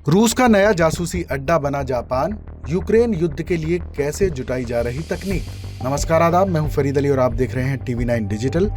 रूस का नया जासूसी अड्डा बना जापान, यूक्रेन युद्ध के लिए कैसे जुटाई जा रही तकनीक। नमस्कार आदाब, मैं हूं फरीद अली और आप देख रहे हैं TV9 डिजिटल।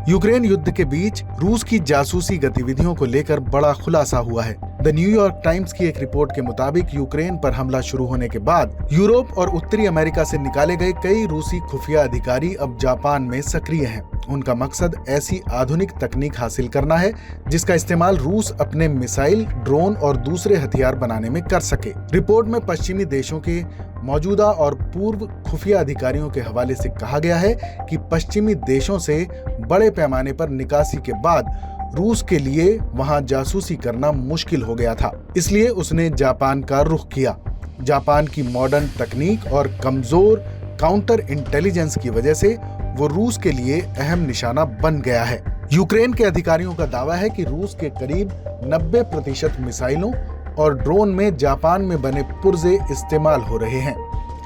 यूक्रेन युद्ध के बीच रूस की जासूसी गतिविधियों को लेकर बड़ा खुलासा हुआ है। द न्यूयॉर्क टाइम्स की एक रिपोर्ट के मुताबिक यूक्रेन पर हमला शुरू होने के बाद यूरोप और उत्तरी अमेरिका से निकाले गए कई रूसी खुफिया अधिकारी अब जापान में सक्रिय हैं। उनका मकसद ऐसी आधुनिक तकनीक हासिल करना है जिसका इस्तेमाल रूस अपने मिसाइल, ड्रोन और दूसरे हथियार बनाने में कर सके। रिपोर्ट में पश्चिमी देशों के मौजूदा और पूर्व खुफिया अधिकारियों के हवाले से कहा गया है कि पश्चिमी देशों से बड़े पैमाने पर निकासी के बाद रूस के लिए वहां जासूसी करना मुश्किल हो गया था, इसलिए उसने जापान का रुख किया। जापान की मॉडर्न तकनीक और कमजोर काउंटर इंटेलिजेंस की वजह से वो रूस के लिए अहम निशाना बन गया है। यूक्रेन के अधिकारियों का दावा है कि रूस के करीब 90% मिसाइलों और ड्रोन में जापान में बने पुर्जे इस्तेमाल हो रहे हैं।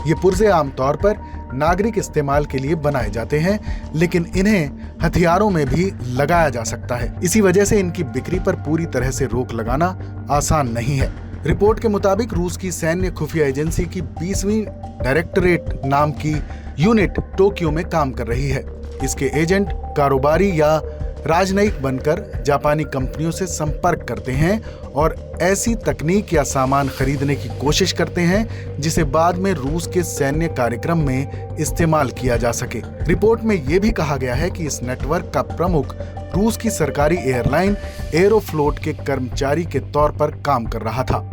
ये पुर्जे आमतौर पर नागरिक इस्तेमाल के लिए बनाए जाते हैं, लेकिन इन्हें हथियारों में भी लगाया जा सकता है। इसी वजह से इनकी बिक्री पर पूरी तरह से रोक लगाना आसान नहीं है। रिपोर्ट के मुताबिक रूस की सैन्य खुफिया एजेंसी की 20वीं डायरेक्टरेट नाम की यूनिट टोक्यो में काम कर रही है। इसके एजेंट कारोबारी या राजनयिक बनकर जापानी कंपनियों से संपर्क करते हैं और ऐसी तकनीक या सामान खरीदने की कोशिश करते हैं जिसे बाद में रूस के सैन्य कार्यक्रम में इस्तेमाल किया जा सके। रिपोर्ट में यह भी कहा गया है कि इस नेटवर्क का प्रमुख रूस की सरकारी एयरलाइन एरोफ्लोट के कर्मचारी के तौर पर काम कर रहा था।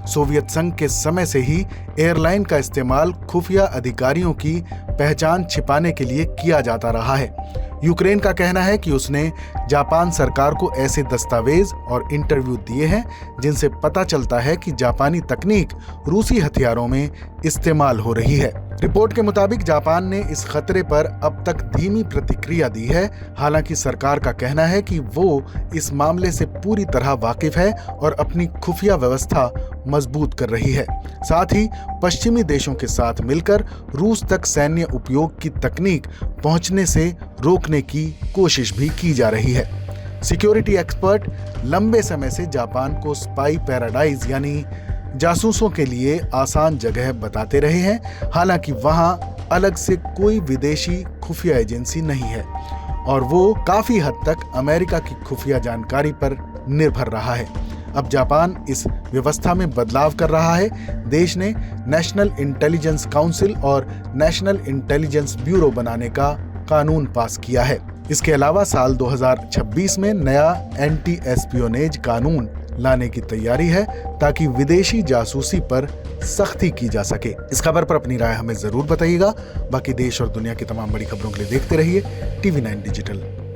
सोवियत संघ के समय से ही एयरलाइन का इस्तेमाल खुफिया अधिकारियों की पहचान छिपाने के लिए किया जाता रहा है। यूक्रेन का कहना है कि उसने जापान सरकार को ऐसे दस्तावेज और इंटरव्यू दिए हैं जिनसे पता चलता है कि जापानी तकनीक रूसी हथियारों में इस्तेमाल हो रही है। रिपोर्ट के मुताबिक जापान ने इस खतरे पर अब तक धीमी प्रतिक्रिया दी है। हालांकि सरकार का कहना है कि वो इस मामले से पूरी तरह वाकिफ है और अपनी खुफिया व्यवस्था मजबूत कर रही है। साथ ही पश्चिमी देशों के साथ मिलकर रूस तक सैन्य उपयोग की तकनीक पहुंचने से रोकने की कोशिश भी की जा रही है। सिक्योरिटी एक्सपर्ट लंबे समय से जापान को स्पाई पैराडाइज यानी जासूसों के लिए आसान जगह बताते रहे हैं। हालांकि वहां अलग से कोई विदेशी खुफिया एजेंसी नहीं है और वो काफी हद तक अमेरिका की खुफिया जानकारी पर निर्भर रहा है। अब जापान इस व्यवस्था में बदलाव कर रहा है। देश ने नेशनल इंटेलिजेंस काउंसिल और नेशनल इंटेलिजेंस ब्यूरो बनाने का कानून पास किया है। इसके अलावा साल 2026 में नया एंटी एस्पियोनेज कानून लाने की तैयारी है ताकि विदेशी जासूसी पर सख्ती की जा सके। इस खबर पर अपनी राय हमें जरूर बताइएगा। बाकी देश और दुनिया की तमाम बड़ी खबरों के लिए देखते रहिए TV9 डिजिटल।